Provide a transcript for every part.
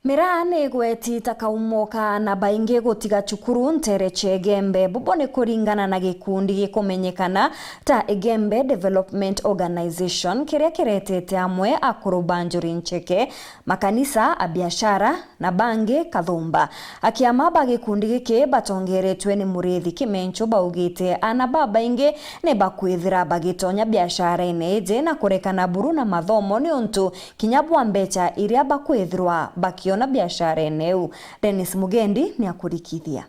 Mirane gweti takaumoka na baingi gutiga cukuru ntereche Egembe bubone kuringana na gikundi gikumenyekana ta Egembe Development Organization kiria kiretete amwe akuru Banjuri Ncheke makanisa a biashara na bangi Kathumba akiama ba gikundi giki batongeretwe ni Murithi Kimencho baugite ana baba ingi ne bakwithira bagitonya biashara ine na kurekana buru na mathomo ni untu kinyabwa mbecha iria bakwithirwa bakio na biashara eneu. Dennis Mugendi ni akurikithia.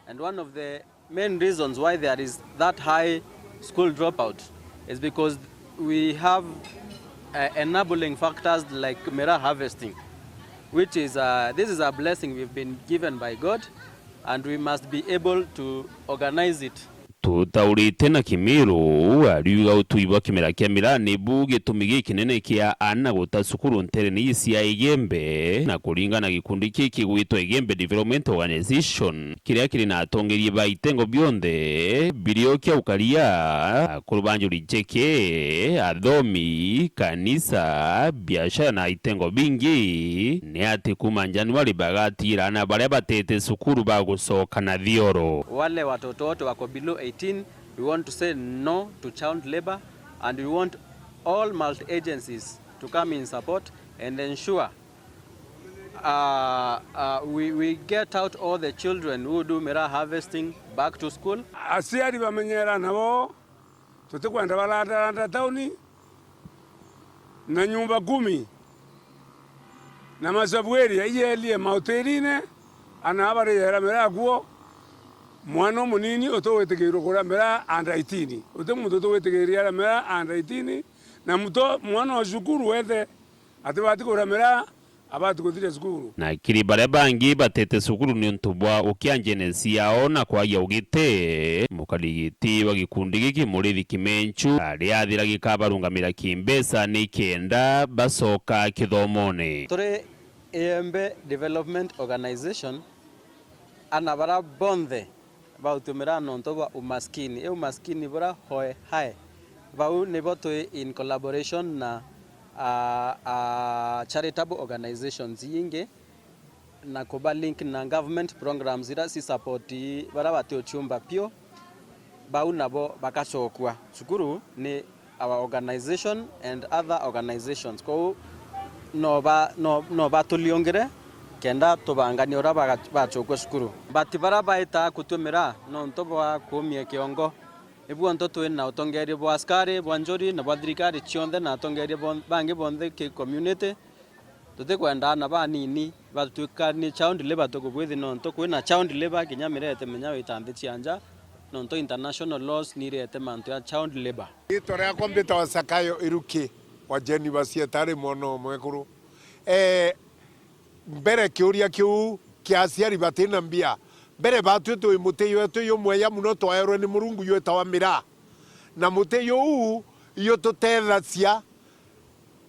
And one of the main reasons why there is that high school dropout is because we have enabling factors like Mira harvesting, which is this is a blessing we've been given by God, and we must be able to organize it. Tutaurite na Kimiru ariuga utuibwa kimera kia Mirane bu gitumi gikinene kia ana guta cukuru ntere ni isi ya Egembe na kuringana gikundi kiki gwitwa Egembe Development Organization kiria kiri na atongerie ba itengo bionde birio kia ukaria akuru Banjuri Ncheke athomi kanisa biashara na itengo bingi ni ati kuma Januari bagatira na baria batete cukuru bagucoka na thioro. Wale watoto wote wako below 18, we want to say no to child labor, and we want all multi-agencies to come in support and ensure we get out all the children who do Mira harvesting back to school. Asiari bamenyera nabo tutakwenda balanda tauni na nyumba 10 na masabweri yeye mauterine ana abare yera Mira guo mwana munini otowetegeirwo kura Mira under 18 otemuntu otowetegeirira Mira under 18 na muto mwana wa cukuru wethe atibati kura Mira abati kuthire cukuru na kiri baria bangi batete cukuru ni untubwa ukianjenesi yao na kwagia ugite mukarigiti wa gikundi giki Murithi Kimencho ariathira gikabarungamira kimbesa ni kenda basoka kithomone. Tore Egembe Development Organization anabara bonde bautumira nontoba umaskini umaskini bora hoe hai bau neboto in collaboration na charitable organizations yinge na kuba link na government programs ira si support bara batyo chumba pio bau nabo bakachokwa cukuru ni our organization and other organizations ko no ba tuliongere kenda tubangani ora bachokwe cukuru bati bara baita kutumira no ntoba kumie kiongo ebu ntoto na utongeri bwa askari bwanjori na badrikari chionde na tongeri bangi bonde ke community tote kwenda na banini batukani child labor to kubwithi no nto kwina child labor kinyamirete menyawe itambe chianja no nto international laws nirete manto ya child labor itore akombita wasakayo iruki wa jeni basietare mono mwekuru mbere kiuria kiu kiasiari batina mbia mbere batueto imuteyo eto yo mweya muno twaerwe ni Murungu yeta wa Mira na muteyo u yo tutethacia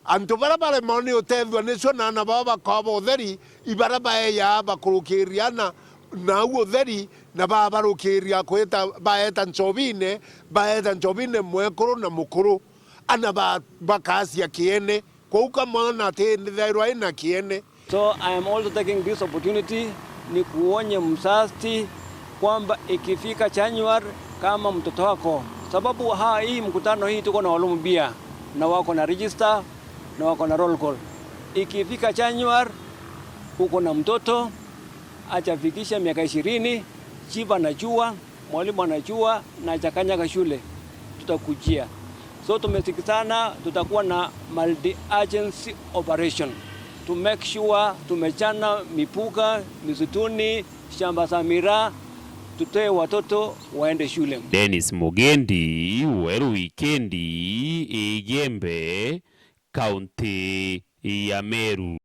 antu barabare moni utethwa nicio na baba kabo utheri ibaraba ya bakurukiriana na utheri na babarukiria kweta baeta nchovine mwekuru na mukuru ana bakasia kiene kwauka mwana te ndhairwa ina kiene. So I am also taking this opportunity ni kuonye msasti kwamba ikifika January kama mtoto wako, sababu hii mkutano hii tuko na walimu bia na wako na register na wako na roll call. Ikifika January uko na mtoto achafikisha miaka 20, chief anajua, mwalimu anajua na achakanyaga shule, tutakujia. So tumesikizana tutakuwa na multi-agency operation to make sure tumechana mipuka, misutuni, shamba za Mira, tutoe watoto waende shule. Dennis Mugendi, Weru Wikendi, Egembe, County ya Meru.